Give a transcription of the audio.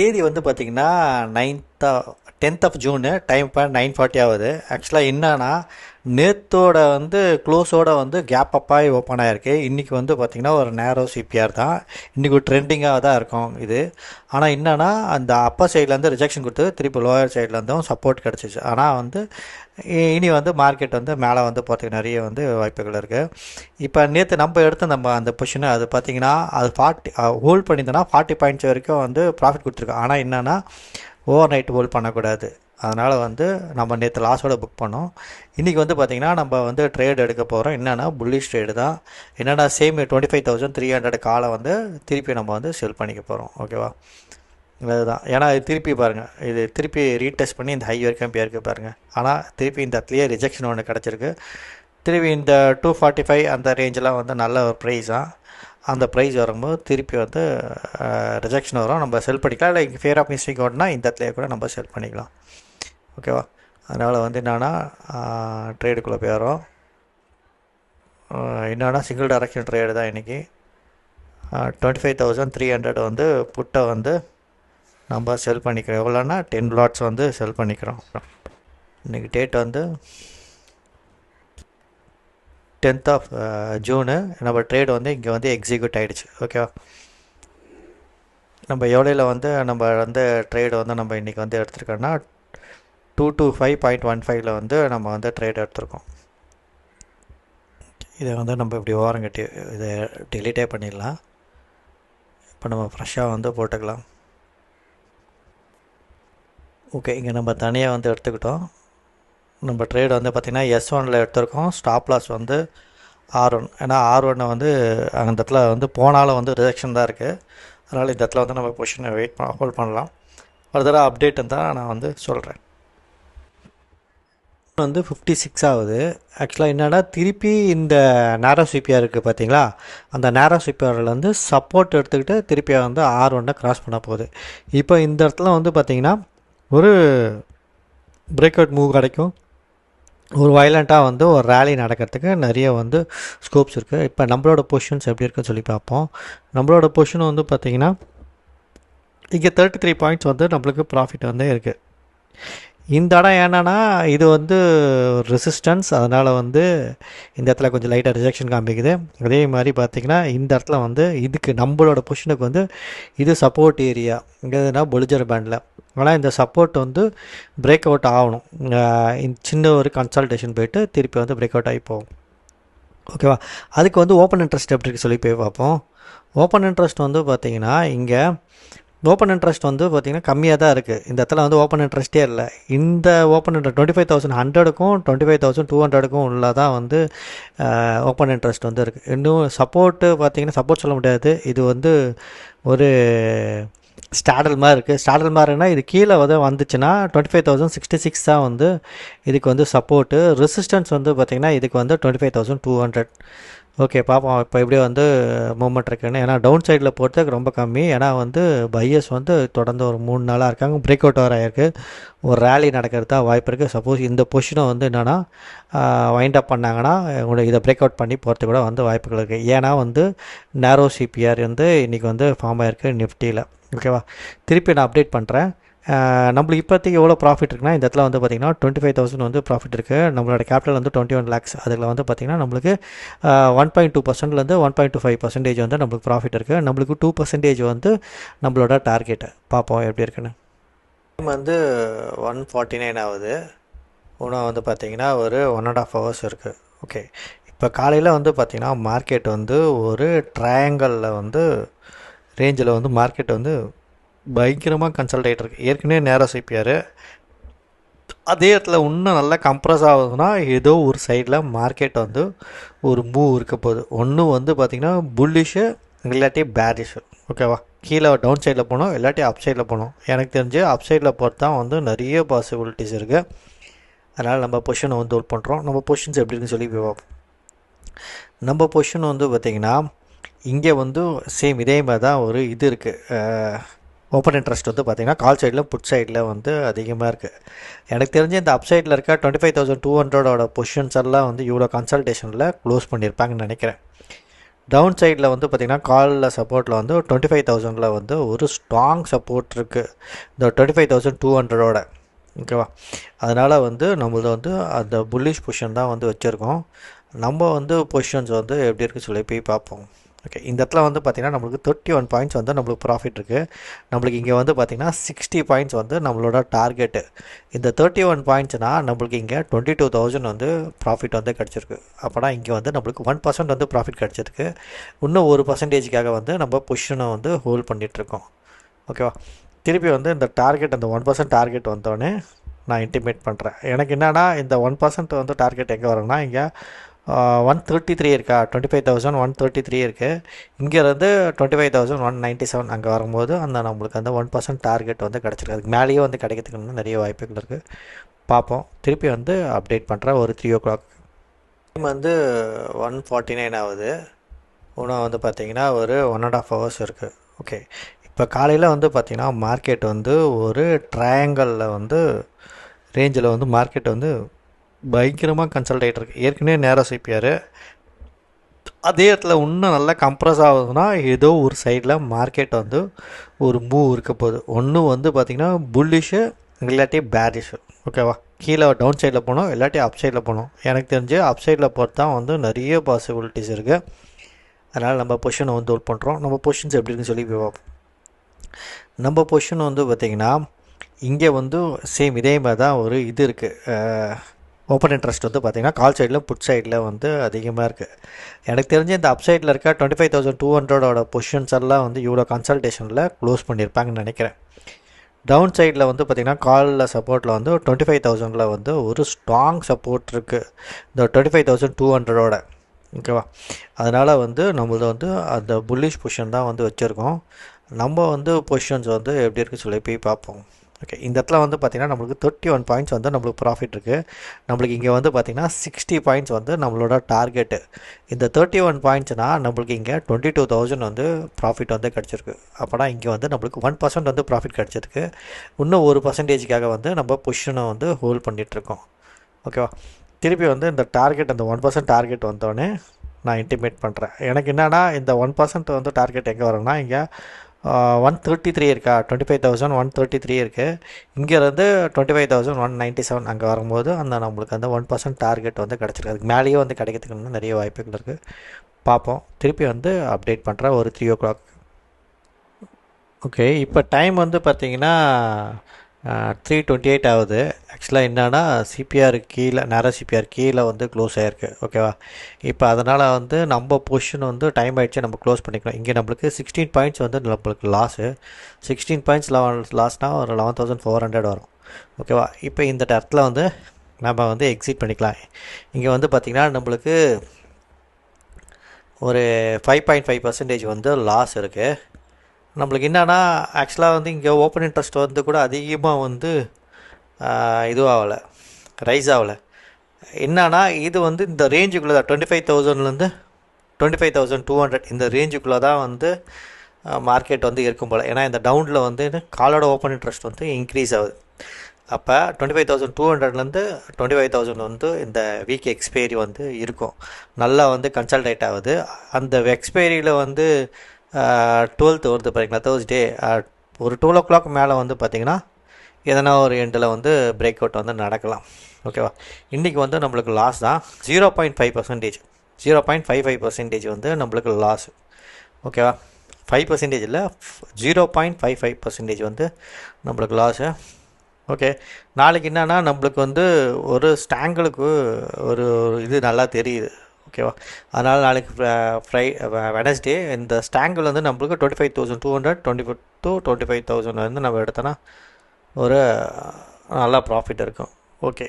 தேதி வந்து பார்த்திங்கன்னா 10th ஆஃப் ஜூனு. டைம் இப்போ 9:40 ஆகுது. ஆக்சுவலாக என்னன்னா நேத்தோட வந்து க்ளோஸோட வந்து கேப் அப்பாகி ஓப்பன் ஆகிருக்கு. இன்றைக்கி வந்து பார்த்திங்கன்னா ஒரு நேரோ சிபிஆர் தான். இன்றைக்கி ஒரு ட்ரெண்டிங்காக தான் இருக்கும் இது. ஆனால் என்னன்னா அந்த அப்பர் சைட்லேருந்து ரிஜெக்ஷன் கொடுத்து திருப்பி லோயர் சைட்லேருந்தும் சப்போர்ட் கிடச்சிச்சு. ஆனால் வந்து இனி வந்து மார்க்கெட் வந்து மேலே வந்து போகிறதுக்கு நிறைய வந்து வாய்ப்புகள் இருக்குது. இப்போ நேற்று நம்ம எடுத்த அந்த பொசிஷனை அது பார்த்திங்கன்னா அது 40 ஹோல்ட் பண்ணியிருந்தோன்னா 40 பாயிண்ட்ஸ் வரைக்கும் வந்து ப்ராஃபிட் கொடுத்துருக்கோம். ஆனால் என்னென்னா ஓவர் நைட் ஹோல்ட் பண்ணக்கூடாது. அதனால் வந்து நம்ம நேற்று லாஸோட புக் பண்ணோம். இன்றைக்கி வந்து பார்த்திங்கன்னா நம்ம வந்து ட்ரேட் எடுக்க போகிறோம். என்னென்னா புல்லிஷ் ட்ரேடு தான். என்னென்னா சேம் 25,300 காலை வந்து திருப்பி நம்ம வந்து செல் பண்ணிக்க போகிறோம். ஓகேவா? அதுதான். ஏன்னா இது திருப்பி பாருங்கள், இது திருப்பி ரீடெஸ்ட் பண்ணி இந்த ஹை வரைக்கும் போயிருக்கு பாருங்கள். ஆனால் திருப்பி இந்த இடத்துலையே ரிஜெக்ஷன் ஒன்று கிடச்சிருக்கு. திருப்பி இந்த 245 அந்த ரேஞ்செலாம் வந்து நல்ல ஒரு ப்ரைஸ் தான். அந்த ப்ரைஸ் வரும்போது திருப்பி வந்து ரிஜெக்ஷன் வரும். நம்ம செல் பண்ணிக்கலாம். இல்லை இங்கே ஃபேர் ஆஃப் மிஸ்டேக் ஓடனா இந்த இடத்துலையே கூட நம்ம செல் பண்ணிக்கலாம். ஓகேவா? அதனால் வந்து என்னென்னா ட்ரேடுக்குள்ளே போயிடும். என்னென்னா சிங்கிள் டைரக்ஷன் ட்ரேடு தான் இன்றைக்கி. 25,300 வந்து புட்டை வந்து நம்ம செல் பண்ணிக்கிறோம். எவ்வளோன்னா 10 லாட்ஸ் வந்து செல் பண்ணிக்கிறோம். இன்றைக்கி டேட் வந்து 10th ஆஃப் ஜூனு. நம்ம ட்ரேடு வந்து இங்கே வந்து எக்ஸிக்யூட் ஆகிடுச்சு. ஓகேவா? நம்ம எவ்வளோல வந்து நம்ம வந்து ட்ரேடு வந்து நம்ம இன்றைக்கி வந்து எடுத்துருக்கோன்னா 225.15 வந்து நம்ம வந்து ட்ரேட் எடுத்திருக்கோம். இதை வந்து நம்ம இப்படி ஓரங்கட்டி இதை டெலிட்டே பண்ணிடலாம். இப்போ நம்ம ஃப்ரெஷ்ஷாக வந்து போட்டுக்கலாம். ஓகே, இங்கே நம்ம தனியாக வந்து எடுத்துக்கிட்டோம். நம்ம ட்ரேட் வந்து பார்த்திங்கன்னா S1 எடுத்திருக்கோம். ஸ்டாப் லாஸ் வந்து R1. ஏன்னா R1 வந்து அந்த இடத்துல வந்து போனாலும் வந்து ரிஜெக்ஷன் தான் இருக்குது. அதனால் இந்த இடத்துல வந்து நம்ம பொசிஷனை ஹோல்ட் பண்ணலாம். ஒரு தடவை அப்டேட் தான் நான் வந்து சொல்கிறேன். வந்து 56 ஆகுது. ஆக்சுவலாக என்னென்னா திருப்பி இந்த நேரோ சிபிஆர் இருக்குது பார்த்தீங்களா, அந்த நேரோ சிபிஆரில் வந்து சப்போர்ட் எடுத்துக்கிட்டு திருப்பி வந்து R1 கிராஸ் பண்ண போகுது. இப்போ இந்த இடத்துல வந்து பார்த்திங்கன்னா ஒரு பிரேக் அவுட் மூவ் கிடைக்கும். ஒரு வயலண்ட்டாக வந்து ஒரு ரேலி நடக்கிறதுக்கு நிறைய வந்து ஸ்கோப்ஸ் இருக்குது. இப்போ நம்மளோட பொசிஷன்ஸ் எப்படி இருக்குன்னு சொல்லி பார்ப்போம். நம்மளோட பொசிஷன் வந்து பார்த்திங்கன்னா இங்கே 33 பாயிண்ட்ஸ் வந்து நம்மளுக்கு ப்ராஃபிட் வந்து இருக்குது. இந்த இடம் என்னென்னா இது வந்து ரெசிஸ்டன்ஸ். அதனால் வந்து இந்த இடத்துல கொஞ்சம் லைட்டாக ரிஜெக்ஷன் காமிக்குது. அதே மாதிரி பார்த்திங்கன்னா இந்த இடத்துல வந்து இதுக்கு நம்மளோட பொசிஷனுக்கு வந்து இது சப்போர்ட் ஏரியா. இங்கேனா பொலிஜர் பேண்டில். ஆனால் இந்த சப்போர்ட் வந்து பிரேக் அவுட் ஆகணும். சின்ன ஒரு கன்சல்டேஷன் போய்ட்டு திருப்பி வந்து பிரேக் அவுட் ஆகி போகும். ஓகேவா? அதுக்கு வந்து ஓப்பன் இன்ட்ரெஸ்ட் எப்படி சொல்லி போய் பார்ப்போம். ஓப்பன் இன்ட்ரெஸ்ட் வந்து பார்த்திங்கன்னா இங்கே ஓப்பன் இன்ட்ரெஸ்ட் வந்து பார்த்திங்கன்னா கம்மியாக தான் இருக்குது. இந்த இடத்துல வந்து ஓப்பன் இன்ட்ரெஸ்ட்டே இல்லை. இந்த ஓப்பன் இன்ட்ரெஸ்ட் 25,100க்கும் 25,200க்கும் உள்ள தான் வந்து ஓப்பன் இன்ட்ரெஸ்ட் வந்து இருக்குது. இன்னும் சப்போர்ட்டு பார்த்திங்கன்னா சப்போர்ட் சொல்ல முடியாது. இது வந்து ஒரு ஸ்டாடல் மாதிரி இருக்குது. ஸ்டாடல் மாதிரினா இது கீழே வந்து வந்துச்சுன்னா 25,066 தான் வந்து இதுக்கு வந்து சப்போர்ட்டு. ரெசிஸ்டன்ஸ் வந்து பார்த்திங்கன்னா இதுக்கு வந்து 25,200. ஓகே, பார்ப்போம் இப்போ எப்படியே வந்து மூவ்மெண்ட் இருக்குன்னு. ஏன்னா டவுன் சைடில் போகிறதுக்கு ரொம்ப கம்மி. ஏன்னா வந்து பையர்ஸ் வந்து தொடர்ந்து ஒரு 3 நாளாக இருக்காங்க. பிரேக் அவுட் வர ஆகிருக்கு. ஒரு ரேலி நடக்கிறது தான் வாய்ப்பு இருக்குது. சப்போஸ் இந்த பொசிஷனை வந்து என்னென்னா வைண்ட் அப் பண்ணாங்கன்னா இதை பிரேக் அவுட் பண்ணி போகிறதுக்கு கூட வந்து வாய்ப்புகள் இருக்குது. ஏன்னா வந்து நேரோ சிபிஆர் வந்து இன்றைக்கி வந்து ஃபார்ம் ஆகிருக்கு நிஃப்டியில். ஓகேவா? திருப்பி நான் அப்டேட் பண்ணுறேன். நம்மளுக்கு இப்போதைக்கு எவ்வளோ ப்ராஃபிட் இருக்குன்னா இந்த இடத்துல வந்து பார்த்திங்கன்னா 25,000 வந்து ப்ராஃபிட் இருக்குது. நம்மளோட கேபிட்டல் வந்து 21 lakhs. அதில் வந்து பார்த்திங்கன்னா நம்மளுக்கு 1.2%லேருந்து 1.25% வந்து நம்மளுக்கு ப்ராஃபிட் இருக்குது. நம்மளுக்கு 2% வந்து நம்மளோட டார்கெட்டு. பார்ப்போம் எப்படி இருக்குன்னு. டைம் வந்து 1:49 ஆகுது. இன்னும் வந்து பார்த்திங்கன்னா ஒரு 1.5 hours இருக்குது. ஓகே, இப்போ காலையில் வந்து பார்த்திங்கன்னா மார்க்கெட் வந்து ஒரு ட்ரையாங்கலில் வந்து ரேஞ்சில் வந்து மார்க்கெட் வந்து பயங்கரமாக கன்சல்டேட் இருக்குது. ஏற்கனவே நேரோ சிபிஆர் அதே இடத்துல இன்னும் நல்லா கம்ப்ரஸ் ஆகுதுன்னா ஏதோ ஒரு சைடில் மார்க்கெட் வந்து ஒரு மூவ் இருக்க போகுது. ஒன்று வந்து பார்த்திங்கன்னா புல்லிஷு இல்லாட்டி பேரிஷு. ஓகேவா? கீழே டவுன் சைடில் போகணும் இல்லாட்டி அப் சைடில் போகணும். எனக்கு தெரிஞ்சு அப் சைடில் போகிறது தான் வந்து நிறைய பாசிபிலிட்டிஸ் இருக்குது. அதனால் நம்ம பொசிஷனை வந்து ஹோல்ட் பண்ணுறோம். நம்ம பொசிஷன்ஸ் எப்படி இருக்குன்னு சொல்லி பார்ப்போம். நம்ம பொசிஷன் வந்து பார்த்திங்கன்னா இங்கே வந்து சேம் இதே மாதிரி தான் ஒரு இது இருக்குது. ஓப்பன் இன்ட்ரெஸ்ட் வந்து பார்த்திங்கன்னா கால் சைடில் புட் சைடில் வந்து அதிகமாக இருக்குது. எனக்கு தெரிஞ்சு இந்த அப் சைடில் இருக்க 25,200 பொசிஷன்ஸ் எல்லாம் வந்து இவ்வளோ கன்சல்டேஷனில் க்ளோஸ் பண்ணியிருப்பாங்கன்னு நினைக்கிறேன். டவுன் சைடில் வந்து பார்த்திங்கன்னா காலில் சப்போர்ட்டில் வந்து 25,000 வந்து ஒரு ஸ்ட்ராங் சப்போர்ட் இருக்குது, இந்த 25,200 ஓகேவா. அதனால் வந்து நம்மளது வந்து அந்த புல்லிஷ் பொசிஷன் தான் வந்து வச்சுருக்கோம். நம்ம வந்து பொசிஷன்ஸ் வந்து எப்படி இருக்குன்னு சொல்லி போய் பார்ப்போம். ஓகே, இந்த இடத்துல வந்து பார்த்திங்கன்னா நம்மளுக்கு 31 பாயிண்ட்ஸ் வந்து நம்மளுக்கு ப்ராஃபிட் இருக்குது. நம்மளுக்கு இங்கே வந்து பார்த்திங்கன்னா 60 பாயிண்ட்ஸ் வந்து நம்மளோட டார்கெட்டு. இந்த 31 பாயிண்ட்ஸ்னால் நம்மளுக்கு இங்கே 22,000 வந்து ப்ராஃபிட் வந்து கிடச்சிருக்கு. அப்போனா இங்கே வந்து நம்மளுக்கு 1% வந்து ப்ராஃபிட் கிடச்சிருக்கு. இன்னும் 1%க்காக வந்து நம்ம பொசிஷனை வந்து ஹோல்ட் பண்ணிகிட்ருக்கோம். ஓகேவா. திருப்பி வந்து இந்த டார்கெட், அந்த 1% டார்கெட் வந்தோடனே நான் இன்டிமேட் பண்ணுறேன். எனக்கு என்னென்னா இந்த 1% வந்து டார்கெட் எங்கே வரும்னா இங்கே 133 இருக்கா, 25,133 இருக்குது. இங்கேருந்து 25,197 அங்கே வரும்போது அந்த நம்மளுக்கு அந்த 1% டார்கெட் வந்து கிடச்சிருக்கு. அதுக்கு மேலேயே வந்து கிடைக்கிறதுக்கு நிறைய வாய்ப்புகள் இருக்குது. பார்ப்போம். திருப்பி வந்து அப்டேட் பண்ணுறேன் ஒரு 3 o'clock. டைம் வந்து 1:49 ஆகுது. இன்னும் வந்து பார்த்திங்கன்னா ஒரு 1.5 hours இருக்குது. ஓகே, இப்போ காலையில் வந்து பார்த்திங்கன்னா மார்க்கெட் வந்து ஒரு ட்ரையாங்கலில் வந்து ரேஞ்சில் வந்து மார்க்கெட் வந்து பயங்கரமாக கன்சல்டேட் இருக்குது. ஏற்கனவே நேரோ சிபிஆர் அதே இடத்துல இன்னும் நல்லா கம்ப்ரஸ் ஆகுதுன்னா ஏதோ ஒரு சைடில் மார்க்கெட் வந்து ஒரு மூவ் இருக்க போகுது. ஒன்று வந்து பார்த்திங்கன்னா புல்லிஷு இல்லாட்டி பேரிஷு. ஓகேவா. கீழே டவுன் சைடில் போகணும் இல்லாட்டி அப் சைடில் போகணும். எனக்கு தெரிஞ்சு அப் சைடில் போகிறது தான் வந்து நிறைய பாசிபிலிட்டிஸ் இருக்குது. அதனால் நம்ம பொசிஷனை வந்து ஹோல்ட் பண்ணுறோம். நம்ம பொசிஷன்ஸ் எப்படி இருக்குன்னு சொல்லி பார்ப்போம். நம்ம பொசிஷன் வந்து பார்த்திங்கன்னா இங்கே வந்து சேம் இதே மாதிரி தான் ஒரு இது இருக்குது. ஓப்பன் இன்ட்ரெஸ்ட் வந்து பார்த்திங்கன்னா கால் சைடில் புட் சைடில் வந்து அதிகமாக இருக்குது. எனக்கு தெரிஞ்சு இந்த அப் சைடில் இருக்க 25,200 பொசிஷன்ஸ் எல்லாம் வந்து இவ்வளோ கன்சல்டேஷனில் க்ளோஸ் பண்ணியிருப்பாங்கன்னு நினைக்கிறேன். டவுன் சைடில் வந்து பார்த்திங்கன்னா காலில் சப்போர்ட்டில் வந்து 25,000 வந்து ஒரு ஸ்ட்ராங் சப்போர்ட் இருக்குது, இந்த 25,200 ஓகேவா. அதனால் வந்து நம்மளது வந்து அந்த புல்லிஷ் பொசிஷன் தான் வந்து வச்சுருக்கோம். நம்ம வந்து பொசிஷன்ஸ் வந்து எப்படி இருக்குன்னு சொல்லி போய் பார்ப்போம். ஓகே, இந்த இடத்துல வந்து பார்த்திங்கன்னா நம்மளுக்கு 31 பாயிண்ட்ஸ் வந்து நம்மளுக்கு ப்ராஃபிட் இருக்குது. நம்மளுக்கு இங்கே வந்து பார்த்திங்கன்னா 60 பாயிண்ட்ஸ் வந்து நம்மளோட டார்கெட்டு. இந்த 31 பாயிண்ட்ஸ்னால் நம்மளுக்கு இங்கே 22,000 வந்து ப்ராஃபிட் வந்து கிடச்சிருக்கு. அப்போனா இங்கே வந்து நம்மளுக்கு 1% வந்து ப்ராஃபிட் கிடச்சிருக்கு. இன்னும் 1%க்காக வந்து நம்ம பொசிஷனை வந்து ஹோல்ட் பண்ணிகிட்ருக்கோம். ஓகேவா. திருப்பி வந்து இந்த டார்கெட், அந்த 1% டார்கெட் வந்தோடனே நான் இன்டிமேட் பண்ணுறேன். எனக்கு என்னென்னா இந்த 1% வந்து டார்கெட் எங்கே வரும்னா இங்கே 133 இருக்கா, 25,133 இருக்குது. இங்கேருந்து 25,197 அங்கே வரும்போது அந்த நம்மளுக்கு அந்த 1% டார்கெட் வந்து கிடச்சிருக்கு. அதுக்கு மேலேயே வந்து கிடைக்கிறதுக்கு நிறைய வாய்ப்புகள் இருக்குது. பார்ப்போம். திருப்பி வந்து அப்டேட் பண்ணுறேன் ஒரு 3 o'clock. ஓகே, இப்போ டைம் வந்து பார்த்திங்கன்னா 3:28 ஆகுது. ஆக்சுவலாக என்னென்னா சிபிஆர் கீழே, நேரோ சிபிஆர் கீழே வந்து க்ளோஸ் ஆகிருக்கு. ஓகேவா. இப்போ அதனால் வந்து நம்ம பொசிஷன் வந்து டைம் ஆகிடுச்சு, நம்ம க்ளோஸ் பண்ணிக்கலாம். இங்கே நம்மளுக்கு 16 பாயிண்ட்ஸ் வந்து நம்மளுக்கு லாஸு. 16 பாயிண்ட்ஸ் லாஸ்னால் ஒரு 11,400 வரும். ஓகேவா. இப்போ இந்த இடத்துல வந்து நம்ம வந்து எக்ஸிட் பண்ணிக்கலாம். இங்கே வந்து பார்த்திங்கன்னா நம்மளுக்கு ஒரு 5.5% வந்து லாஸ் இருக்குது. நம்மளுக்கு என்னென்னா ஆக்சுவலாக வந்து இங்கே ஓப்பன் இன்ட்ரெஸ்ட் வந்து கூட அதிகமாக வந்து இதுவாகலை, ரைஸ் ஆகலை. என்னன்னா இது வந்து இந்த ரேஞ்சுக்குள்ளே தான் 25,000லேருந்து 25,200 இந்த ரேஞ்சுக்குள்ளே தான் வந்து மார்க்கெட் வந்து இருக்கும் போல். ஏன்னா இந்த டவுனில் வந்து காலோட ஓப்பன் இன்ட்ரெஸ்ட் வந்து இன்க்ரீஸ் ஆகுது. அப்போ 25,200லேருந்து 25,000 வந்து இந்த வீக் எக்ஸ்பைரி வந்து இருக்கும், நல்லா வந்து கன்சல்டேட் ஆகுது. அந்த எக்ஸ்பைரியில் வந்து 12th வருது பாருங்களா, தேர்ஸ்டே ஒரு 2 o'clock மேலே வந்து பார்த்திங்கன்னா எதனா ஒரு எண்டில் வந்து பிரேக் அவுட் வந்து நடக்கலாம். ஓகேவா. இன்றைக்கி வந்து நம்மளுக்கு லாஸ் தான் 0.5%, 0.55% வந்து நம்மளுக்கு லாஸ். ஓகேவா. 5% இல்லை, 0.55% வந்து நம்மளுக்கு லாஸு. ஓகே, நாளைக்கு என்னென்னா நம்மளுக்கு வந்து ஒரு ஸ்டாங்கிளுக்கு ஒரு இது நல்லா தெரியுது. ஓகேவா. அதனால் நாளைக்கு வெனஸ்டே இந்த ஸ்டாங்கிள் வந்து நம்மளுக்கு 25,200 to 25,000 வந்து நம்ம எடுத்தோன்னா ஒரு நல்லா ப்ராஃபிட் இருக்கும். ஓகே.